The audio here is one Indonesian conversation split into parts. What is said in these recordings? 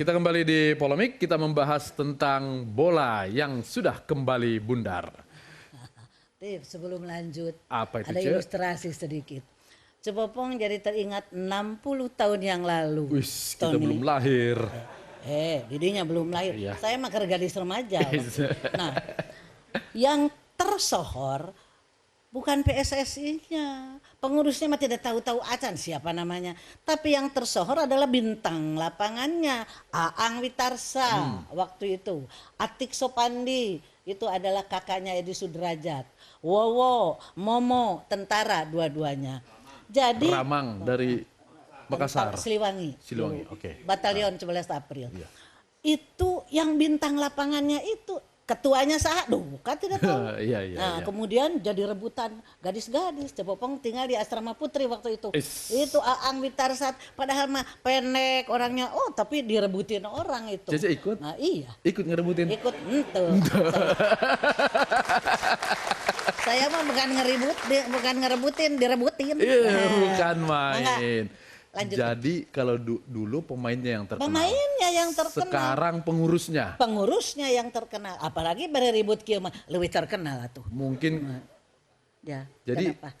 kita kembali di Polemik, kita membahas tentang bola yang sudah kembali bundar. Tip, sebelum lanjut, Apa itu, ada Cek? ilustrasi sedikit. Cepopong jadi teringat 60 tahun yang lalu. Wis, kita Tony. belum lahir. Didinya belum lahir. Iya. Saya mah gadis remaja. Nah, yang tersohor bukan PSSI-nya. Pengurusnya mah tidak tahu-tahu acan siapa namanya. Tapi yang tersohor adalah bintang lapangannya. Aang Witarsa waktu itu. Atik Sopandi itu adalah kakaknya Edi Sudrajat. Wowo, Momo, tentara dua-duanya. Jadi Ramang dari Makassar. Siliwangi. Siliwangi, oke. Batalion 11 April. Iya. Itu yang bintang lapangannya itu ketuanya sah, bukan tidak tahu. Iya. Kemudian jadi rebutan gadis-gadis. Cepopong tinggal di asrama putri waktu itu. Itu Aang Witarsat, padahal mah pendek orangnya. Oh, tapi direbutin orang itu. Cece ikut? Nah, iya. Ikut ngerebutin? Ikut ente. Saya mah bukan ngerebutin, direbutin. Iya, bukan main. Enggak. Lanjut. Jadi kalau dulu pemainnya yang terkenal. Pemainnya yang terkenal. Sekarang pengurusnya. Pengurusnya yang terkenal. Apalagi bari ribut kieu mah leuwih terkenal atuh. Mungkin Ya. Jadi- kenapa?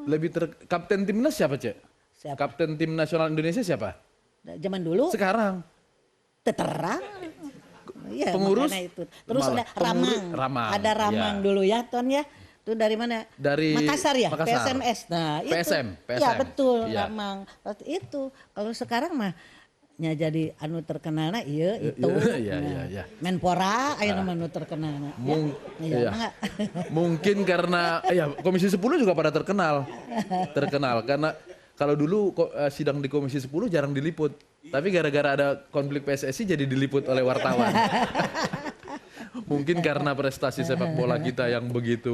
lebih kapten timnas siapa, Cek? Siapa? Kapten tim nasional Indonesia siapa? Zaman dulu Sekarang. terang. Iya, Pengurus? makanya itu. Terus Malah, ada Ramang. Ramang, Ada Ramang ya. dulu ya, Ton ya. Itu dari mana? Dari Makassar ya, Makassar. PSMS. Nah, itu. PSM. Ya, betul, Iya. Ramang. Waktu itu. Kalau sekarang mah nya jadi anu terkenalna iya itu. Iya. Menpora aya nu anu terkenalna. Iya. Mangga. Mungkin karena Komisi 10 juga pada terkenal. Terkenal karena kalau dulu sidang di Komisi 10 jarang diliput. Tapi gara-gara ada konflik PSSI jadi diliput oleh wartawan. Mungkin karena prestasi sepak bola kita yang begitu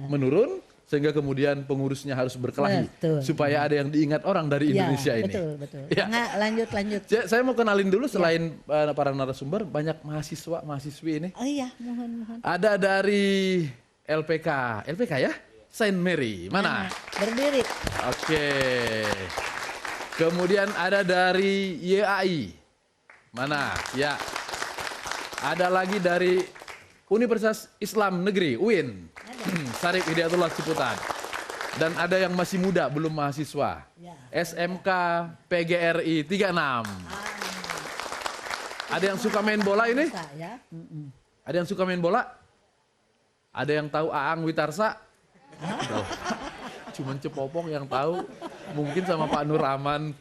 menurun sehingga kemudian pengurusnya harus berkelahi Betul. supaya ada yang diingat orang dari Iya, Indonesia ini. Betul. Ya. Nggak, lanjut. Saya mau kenalin dulu selain para narasumber banyak mahasiswi ini. Oh iya, mohon. Ada dari LPK ya? Saint Mary, mana? Berdiri. Oke. Kemudian ada dari YAI, mana? Ya. Ada lagi dari Universitas Islam Negeri, UIN, Syarif Hidayatullah Ciputat. Dan ada yang masih muda, belum mahasiswa. Ya. SMK PGRI 36. Ada yang suka main bola ini? Bisa, ya. Ada yang suka main bola? Ada yang tahu Aang Witarsa? Tahu. Cuman Cepopong yang tahu. Mungkin sama Pak Nur Aman.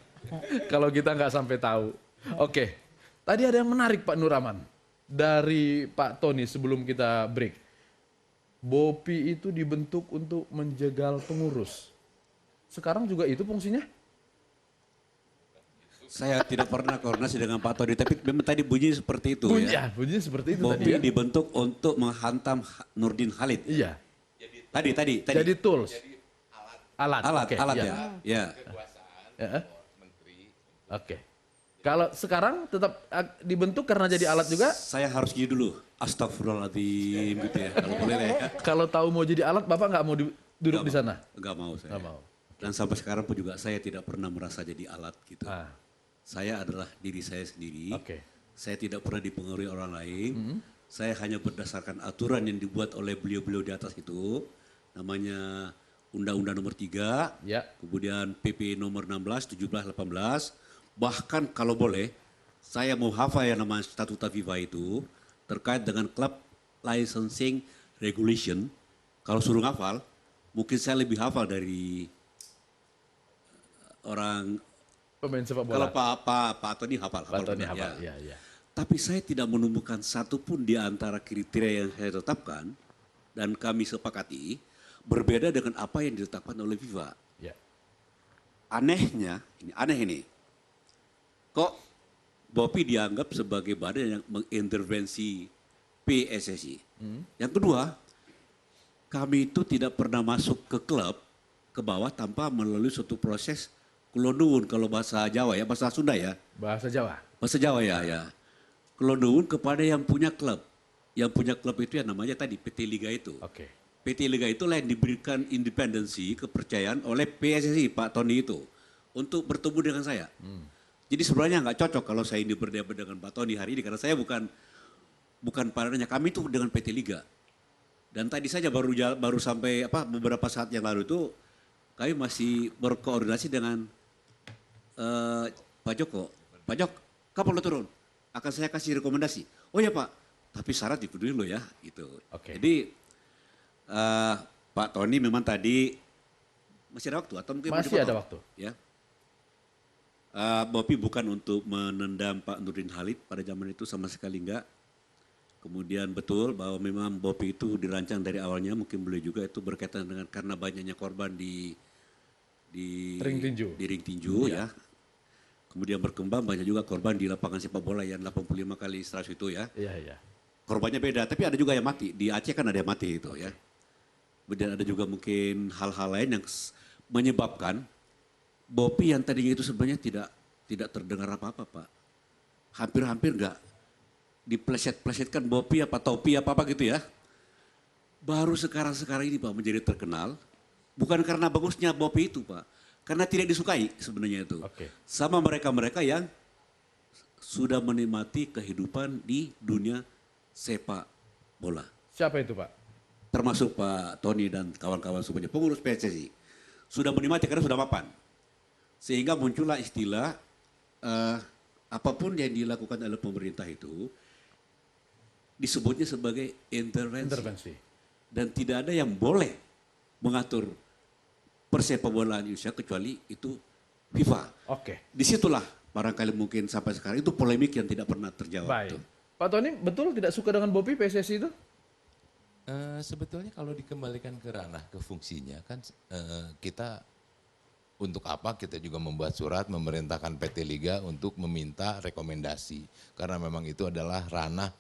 Kalau kita nggak sampai tahu. Oke. Tadi ada yang menarik Pak Nur Aman. Dari Pak Tony sebelum kita break. BOPI itu dibentuk untuk menjegal pengurus. Sekarang juga itu fungsinya? Saya tidak pernah koordinasi dengan Pak Tony, tapi memang tadi bunyi seperti itu ya. Bunyinya seperti itu BOPI tadi ya. dibentuk untuk menghantam Nurdin Halid. Iya. Tadi. Jadi tools. Alat. Oke, Alat iya. ya. Ya. Oke. Kalau sekarang tetap dibentuk karena jadi alat juga? Saya harus gini dulu. Astagfirullahaladzim gitu ya. Kalau boleh ya. Kalau tahu mau jadi alat, Bapak nggak mau duduk di sana? Enggak mau saya. Nggak mau. Dan sampai sekarang pun juga saya tidak pernah merasa jadi alat gitu. Ah, Saya adalah diri saya sendiri. Oke. Saya tidak pernah dipengaruhi orang lain. Saya hanya berdasarkan aturan yang dibuat oleh beliau-beliau di atas itu. Namanya Undang-Undang Nomor 3, Ya. kemudian PP Nomor 16, 17, 18. Bahkan kalau boleh, saya mau hafal yang namanya Statuta FIFA itu terkait dengan Club Licensing Regulation. Kalau suruh hafal, mungkin saya lebih hafal dari orang. Pemain sepak Kalau bola. Pak Tony hafal. Pak Tony benar, hafal. ya. Iya. Tapi saya tidak menemukan satupun di antara kriteria yang saya tetapkan dan kami sepakati berbeda dengan apa yang ditetapkan oleh FIFA. Ya. Aneh ini. Kok BOPI dianggap sebagai badan yang mengintervensi PSSI? Yang kedua, kami itu tidak pernah masuk ke klub ke bawah tanpa melalui suatu proses kulonun kalau bahasa Jawa ya, bahasa Sunda ya. Bahasa Jawa. Bahasa Jawa ya. Kulonun kepada yang punya klub. Yang punya klub itu yang namanya tadi PT Liga itu. Oke. PT Liga itulah yang diberikan independensi, kepercayaan oleh PSSI, Pak Tony itu. Untuk bertemu dengan saya. Jadi sebenarnya nggak cocok kalau saya ini berdebat dengan Pak Tony hari ini karena saya bukan partnernya, kami itu dengan PT Liga. Dan tadi saja baru sampai beberapa saat yang lalu itu kami masih berkoordinasi dengan Pak Joko. Pak Jok, kapan lo turun? Akan saya kasih rekomendasi. Oh ya Pak, tapi syarat dipenuhi lo ya, gitu. Oke. Jadi Pak Tony memang tadi masih ada waktu atau mungkin Masih ada waktu. Ya. Bopi bukan untuk menendam Pak Nurdin Halid pada zaman itu sama sekali enggak. Kemudian betul bahwa memang Bopi itu dirancang dari awalnya, mungkin boleh juga itu berkaitan dengan karena banyaknya korban di Ring tinju. di ring tinju ya. Kemudian berkembang banyak juga korban di lapangan sepak bola yang 85 kali 100 itu ya. Iya, iya. Korbannya beda, tapi ada juga yang mati. Di Aceh kan ada yang mati itu ya. Kemudian ada juga mungkin hal-hal lain yang menyebabkan Bopi yang tadinya itu sebenarnya tidak terdengar apa-apa Pak. Hampir-hampir enggak dipleset-plesetkan Bopi apa topi apa-apa gitu ya. Baru sekarang ini Pak menjadi terkenal. Bukan karena bagusnya Bopi itu Pak. Karena tidak disukai sebenarnya itu. Oke. Sama mereka-mereka yang sudah menikmati kehidupan di dunia sepak bola. Siapa itu Pak? Termasuk Pak Tony dan kawan-kawan semuanya, pengurus PSSI. Sudah menikmati karena sudah mapan. Sehingga muncullah istilah apapun yang dilakukan oleh pemerintah itu disebutnya sebagai intervensi. Dan tidak ada yang boleh mengatur persepak bolaan Indonesia kecuali itu FIFA. Oke. Disitulah barangkali mungkin sampai sekarang itu polemik yang tidak pernah terjawab. Baik. Tuh. Pak Tony, betul tidak suka dengan Bopi PSSI itu? Sebetulnya kalau dikembalikan ke ranah ke fungsinya kan kita untuk apa kita juga membuat surat memerintahkan PT Liga untuk meminta rekomendasi karena memang itu adalah ranah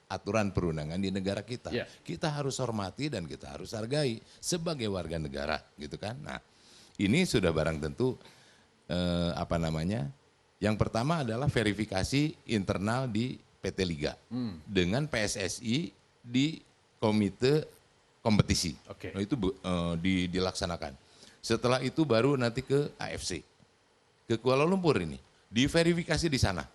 aturan perundangan di negara kita. Yeah. Kita harus hormati dan kita harus hargai sebagai warga negara gitu kan. Nah, ini sudah barang tentu yang pertama adalah verifikasi internal di PT Liga dengan PSSI di komite kompetisi. Oke. Nah, itu dilaksanakan. Setelah itu baru nanti ke AFC, ke Kuala Lumpur ini, diverifikasi di sana.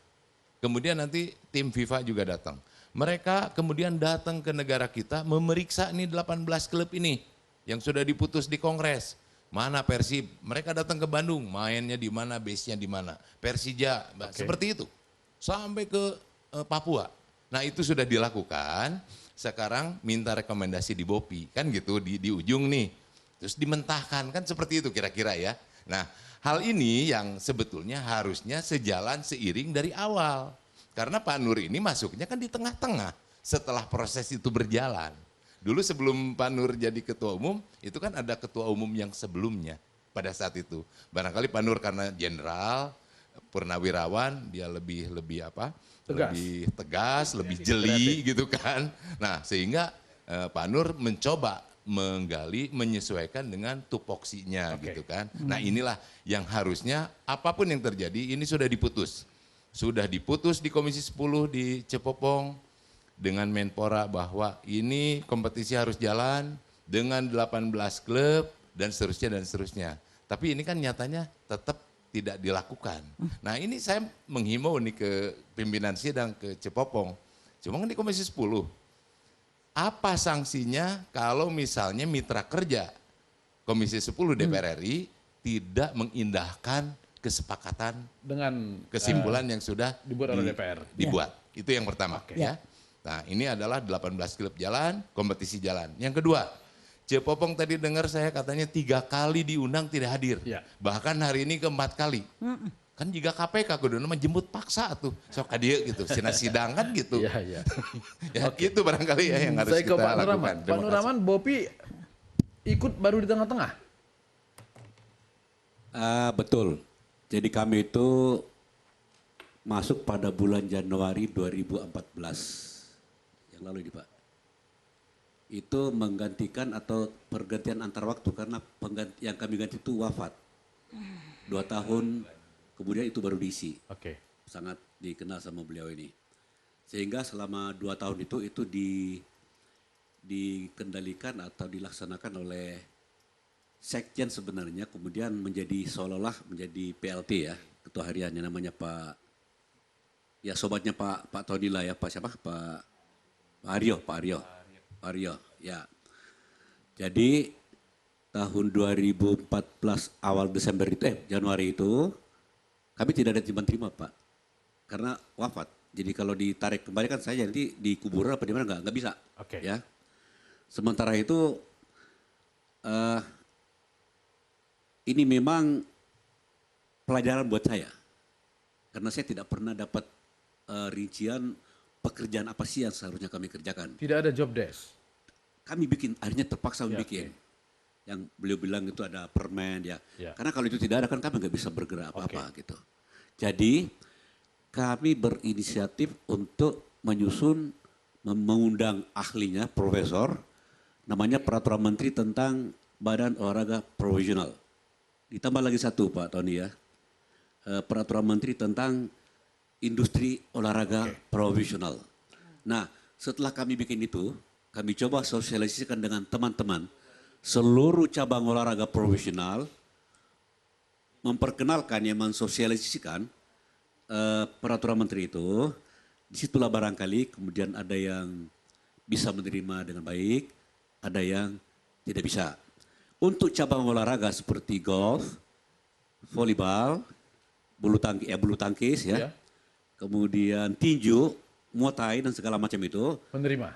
Kemudian nanti tim FIFA juga datang. Mereka kemudian datang ke negara kita memeriksa nih 18 klub ini yang sudah diputus di Kongres. Mana Persib? Mereka datang ke Bandung, mainnya di mana, base-nya di mana. Persija, seperti itu. Sampai ke Papua. Nah itu sudah dilakukan, sekarang minta rekomendasi di Bopi, kan gitu di ujung nih. Terus dimentahkan, kan seperti itu kira-kira ya. Nah hal ini yang sebetulnya harusnya sejalan seiring dari awal. Karena Pak Nur ini masuknya kan di tengah-tengah setelah proses itu berjalan. Dulu sebelum Pak Nur jadi ketua umum, itu kan ada ketua umum yang sebelumnya pada saat itu. Barangkali Pak Nur karena jenderal, purnawirawan, dia lebih lebih tegas, lebih jeli gitu kan. Nah sehingga Pak Nur mencoba menggali, menyesuaikan dengan tupoksinya gitu kan. Nah inilah yang harusnya apapun yang terjadi ini sudah diputus. Sudah diputus di Komisi 10 di Cepopong dengan Menpora bahwa ini kompetisi harus jalan dengan 18 klub dan seterusnya. Tapi ini kan nyatanya tetap tidak dilakukan. Nah ini saya menghimbau nih ke pimpinan sidang ke Cepopong. Cuma kan di Komisi 10. Apa sanksinya kalau misalnya mitra kerja Komisi 10 DPR RI tidak mengindahkan kesepakatan dengan kesimpulan yang sudah dibuat oleh DPR. Dibuat. Itu yang pertama. Ya. Nah ini adalah 18 klub jalan, kompetisi jalan. Yang kedua, Cepopong tadi dengar saya katanya 3 kali diundang tidak hadir. Ya. Bahkan hari ini ke-4 kali. Kan jika KPK kudu nama jemput paksa tuh. Sok dia gitu, sidang kan gitu. Iya, iya. Ya gitu barangkali ya yang harus Saya ke kita Pak lakukan. Nuraman. Pak Nuraman, Bopi ikut baru di tengah-tengah. Betul. Jadi kami itu masuk pada bulan Januari 2014 yang lalu ini Pak. Itu menggantikan atau pergantian antar waktu karena yang kami ganti itu wafat. 2 tahun kemudian itu baru diisi. Oke. Sangat dikenal sama beliau ini. Sehingga selama 2 tahun itu dikendalikan atau dilaksanakan oleh Sekjen sebenarnya, kemudian menjadi seolah-olah menjadi PLT ya. ketua hariannya namanya Pak, ya sobatnya Pak Tony lah ya, Pak siapa? Pak Aryo, ya. Jadi tahun 2014 awal Desember itu, Januari itu, kami tidak ada timbang terima Pak, karena wafat. Jadi kalau ditarik kembali kan saya nanti di kuburan apa di mana nggak bisa, Oke. ya. Sementara itu ini memang pelajaran buat saya, karena saya tidak pernah dapat rincian pekerjaan apa sih yang seharusnya kami kerjakan. Tidak ada job desk. Kami bikin, akhirnya terpaksa Ya, bikin. Yang beliau bilang itu ada permen ya. Ya. Karena kalau itu tidak ada kan kami nggak bisa bergerak apa-apa gitu. Jadi kami berinisiatif untuk menyusun, mengundang ahlinya, profesor, namanya Peraturan Menteri tentang Badan Olahraga Profesional. Ditambah lagi satu Pak Tony ya, Peraturan Menteri tentang Industri Olahraga Profesional. Nah setelah kami bikin itu, kami coba sosialisasikan dengan teman-teman seluruh cabang olahraga profesional, memperkenalkan yang mensosialisasikan peraturan menteri itu. Disitulah barangkali kemudian ada yang bisa menerima dengan baik, ada yang tidak bisa. Untuk cabang olahraga seperti golf, volleyball, bulu tangkis ya, Ya. kemudian tinju, muay thai dan segala macam itu, Menerima.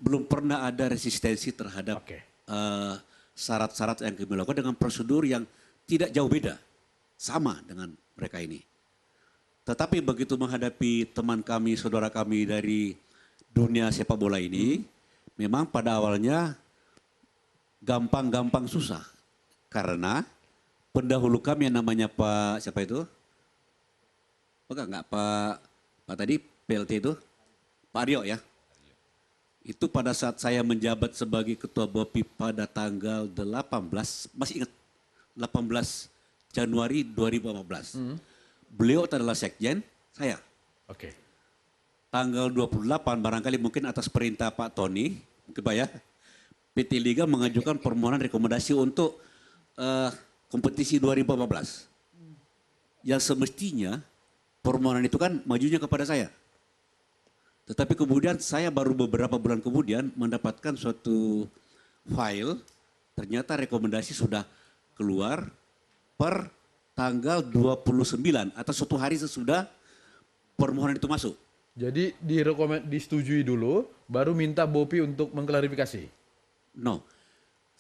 belum pernah ada resistensi terhadap Oke. syarat-syarat yang kami lakukan dengan prosedur yang tidak jauh beda, sama dengan mereka ini. Tetapi begitu menghadapi teman kami, saudara kami dari dunia sepak bola ini, memang pada awalnya gampang-gampang susah. Karena pendahulu kami yang namanya Pak, siapa itu? Enggak Pak tadi PLT itu, Pak Aryo ya. Itu pada saat saya menjabat sebagai ketua BOPI pada tanggal 18, masih ingat, 18 Januari 2015. Beliau adalah sekjen, saya. Oke. Tanggal 28 barangkali mungkin atas perintah Pak Tony, mungkin Pak ya, PT Liga mengajukan permohonan rekomendasi untuk kompetisi 2015. Yang semestinya permohonan itu kan majunya kepada saya. Tetapi kemudian saya baru beberapa bulan kemudian mendapatkan suatu file, ternyata rekomendasi sudah keluar per tanggal 29 atau suatu hari sesudah permohonan itu masuk. Jadi disetujui dulu, baru minta BOPI untuk mengklarifikasi. No,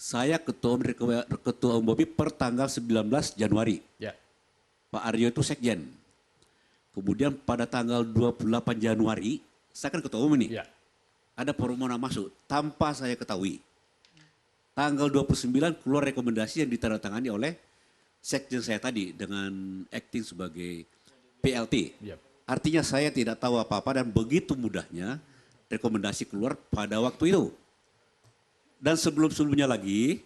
saya ketua umum BOPI per tanggal 19 Januari. Ya. Pak Aryo itu sekjen. Kemudian pada tanggal 28 Januari, saya kan ketua umum ini. Ya. Ada permohonan masuk tanpa saya ketahui. Tanggal 29 keluar rekomendasi yang ditandatangani oleh sekjen saya tadi dengan acting sebagai PLT. Yap. Artinya saya tidak tahu apa-apa dan begitu mudahnya rekomendasi keluar pada waktu itu. Dan sebelumnya lagi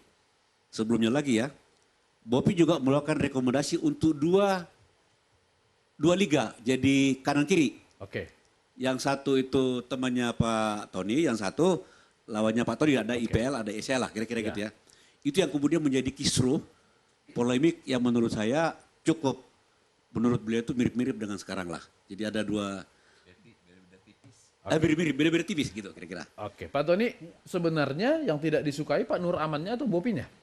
ya, BOPI juga melakukan rekomendasi untuk dua liga jadi kanan kiri. Oke. Yang satu itu temannya Pak Tony, yang satu lawannya Pak Tony, ada IPL, ada ECL lah, kira-kira gitu ya. Itu yang kemudian menjadi kisruh, polemik yang menurut saya cukup, menurut beliau itu mirip-mirip dengan sekarang lah. Jadi ada dua, beda-beda tipis gitu kira-kira. Oke. Pak Tony, sebenarnya yang tidak disukai Pak Nur Amannya atau BOPI-nya?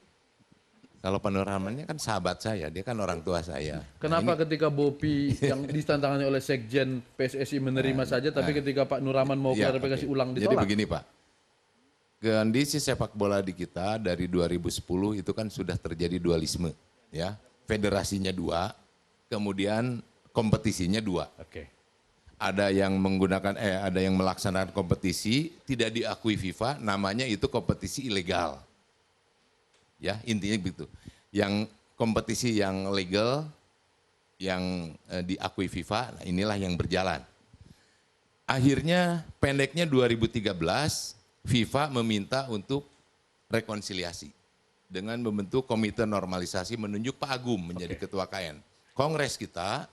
Kalau panoramanya kan sahabat saya, dia kan orang tua saya. Kenapa ketika BOPI yang ditantangani oleh Sekjen PSSI menerima saja, tapi ketika Pak Nur Aman mau Iya, klarifikasi oke. ulang Jadi ditolak? begini Pak, kondisi sepak bola di kita dari 2010 itu kan sudah terjadi dualisme, ya. Federasinya 2, kemudian kompetisinya 2. Oke. Ada yang ada yang melaksanakan kompetisi tidak diakui FIFA, namanya itu kompetisi ilegal. Ya, intinya begitu. Yang kompetisi yang legal, yang diakui FIFA, nah inilah yang berjalan. Akhirnya pendeknya 2013, FIFA meminta untuk rekonsiliasi dengan membentuk komite normalisasi menunjuk Pak Agum menjadi ketua KN. Kongres kita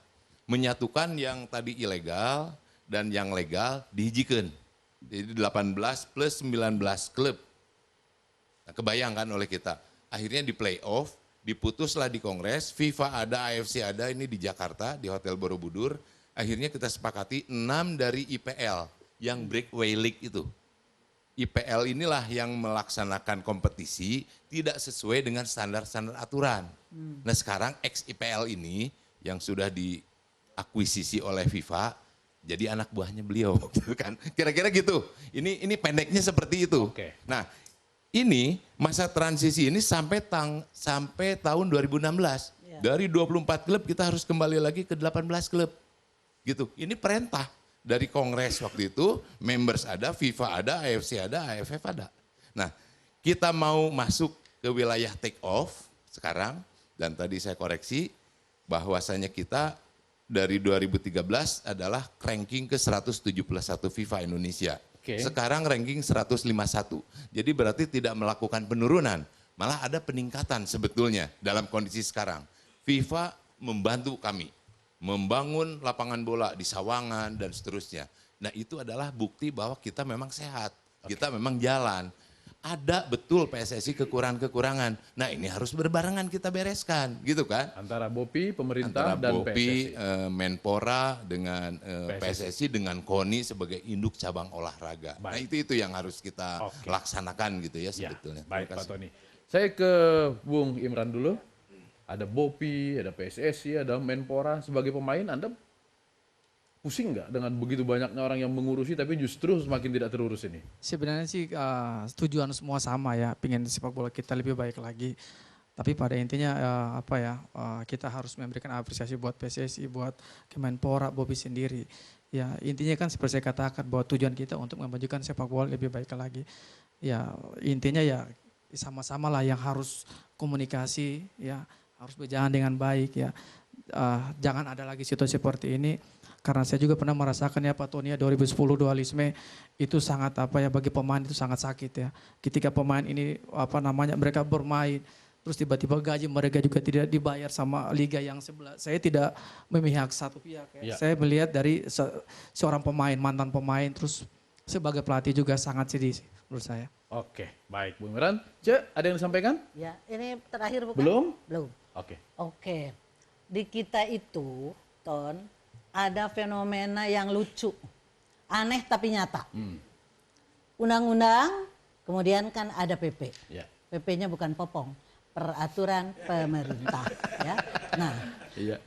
menyatukan yang tadi ilegal dan yang legal dihijikan. Jadi 18 plus 19 klub. Nah, kebayangkan oleh kita. Akhirnya di playoff diputuslah di Kongres, FIFA ada, AFC ada, ini di Jakarta, di Hotel Borobudur. Akhirnya kita sepakati 6 dari IPL yang breakaway league itu. IPL inilah yang melaksanakan kompetisi tidak sesuai dengan standar-standar aturan. Nah sekarang ex-IPL ini yang sudah diakuisisi oleh FIFA, jadi anak buahnya beliau, gitu kan? Kira-kira gitu. Ini pendeknya seperti itu. Oke. Nah, ini masa transisi ini sampai tahun 2016. Ya. Dari 24 klub kita harus kembali lagi ke 18 klub. Gitu. Ini perintah dari Kongres waktu itu, members ada, FIFA ada, AFC ada, AFF ada. Nah, kita mau masuk ke wilayah take off sekarang, dan tadi saya koreksi bahwasanya kita dari 2013 adalah ranking ke 171 FIFA Indonesia. Oke. Sekarang ranking 151. Jadi berarti tidak melakukan penurunan, malah ada peningkatan sebetulnya dalam kondisi sekarang. FIFA membantu kami membangun lapangan bola di Sawangan dan seterusnya. Nah itu adalah bukti bahwa kita memang sehat, kita memang jalan. Ada betul PSSI kekurangan-kekurangan. Nah ini harus berbarengan kita bereskan, gitu kan? Antara BOPI, pemerintah, Antara dan BOPI, PSSI. Menpora dengan PSSI. PSSI dengan KONI sebagai induk cabang olahraga. Nah Baik. itu yang harus kita Oke. laksanakan gitu ya Ya, sebetulnya. baik Terima Pak kasih. Tony. Saya ke Bung Imran dulu. Ada BOPI, ada PSSI, ada Menpora. Sebagai pemain Anda pusing nggak dengan begitu banyaknya orang yang mengurusi tapi justru semakin tidak terurus ini? Sebenarnya sih tujuan semua sama ya, pingin sepak bola kita lebih baik lagi. Tapi pada intinya kita harus memberikan apresiasi buat PSSI, buat Kemenpora, Bobi sendiri. Ya intinya kan seperti saya katakan bahwa tujuan kita untuk memajukan sepak bola lebih baik lagi. Ya intinya ya sama-sama lah yang harus komunikasi, ya harus berjalan dengan baik ya. Jangan ada lagi situasi seperti ini. Karena saya juga pernah merasakan ya Pak Tony ya 2010 dualisme itu sangat bagi pemain itu sangat sakit ya. Ketika pemain ini mereka bermain terus tiba-tiba gaji mereka juga tidak dibayar sama liga yang sebelah. Saya tidak memihak satu pihak ya. Ya. Saya melihat dari seorang pemain, mantan pemain terus sebagai pelatih juga sangat sedih sih menurut saya. Oke, baik Bung Imran. Cek, ada yang disampaikan? Ya, ini terakhir bukan? Belum? Belum. Oke. Oke. Di kita itu, Ton, ada fenomena yang lucu. Aneh tapi nyata. Undang-undang, kemudian kan ada PP. Ya. PP-nya bukan popong, peraturan pemerintah. Ya. Nah, Iya.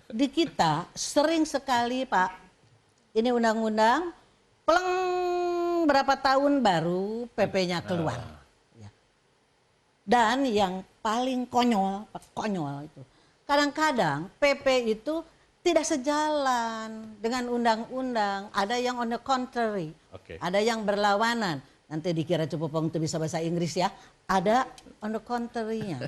di kita sering sekali Pak, ini undang-undang, pleng berapa tahun baru PP-nya keluar. Ya. Dan yang paling konyol itu, kadang-kadang PP itu tidak sejalan dengan undang-undang, ada yang on the contrary, Oke. ada yang berlawanan. Nanti dikira Cepopong itu bisa bahasa Inggris ya, ada on the contrary-nya.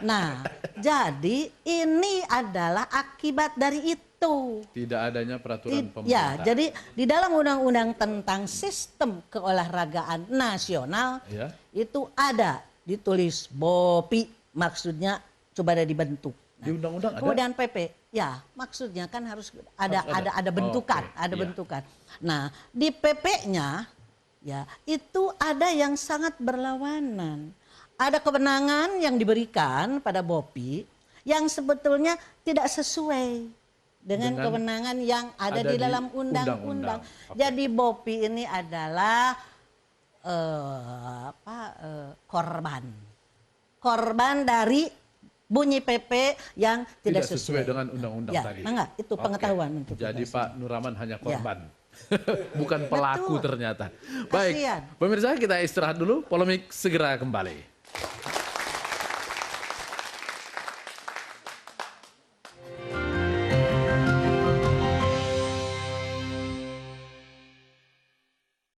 Nah, jadi ini adalah akibat dari itu. Tidak adanya peraturan pemerintah. Ya, jadi di dalam undang-undang tentang sistem keolahragaan nasional Ya. itu ada ditulis BOPI, maksudnya coba ada dibentuk. Di undang-undang ada? Kemudian PP, ya maksudnya kan harus ada Harus ada. bentukan, Oke, ada iya. bentukan. Nah di PP-nya ya itu ada yang sangat berlawanan. Ada kewenangan yang diberikan pada BOPI yang sebetulnya tidak sesuai dengan kewenangan yang ada di dalam undang-undang. Oke. Jadi BOPI ini adalah korban dari bunyi PP yang tidak sesuai dengan undang-undang ya, tadi. enggak, itu Oke. pengetahuan untuk Jadi kita Pak Nuraman hanya korban. Bukan Betul. pelaku ternyata. Baik, Kasihan. pemirsa kita istirahat dulu, polemik segera kembali.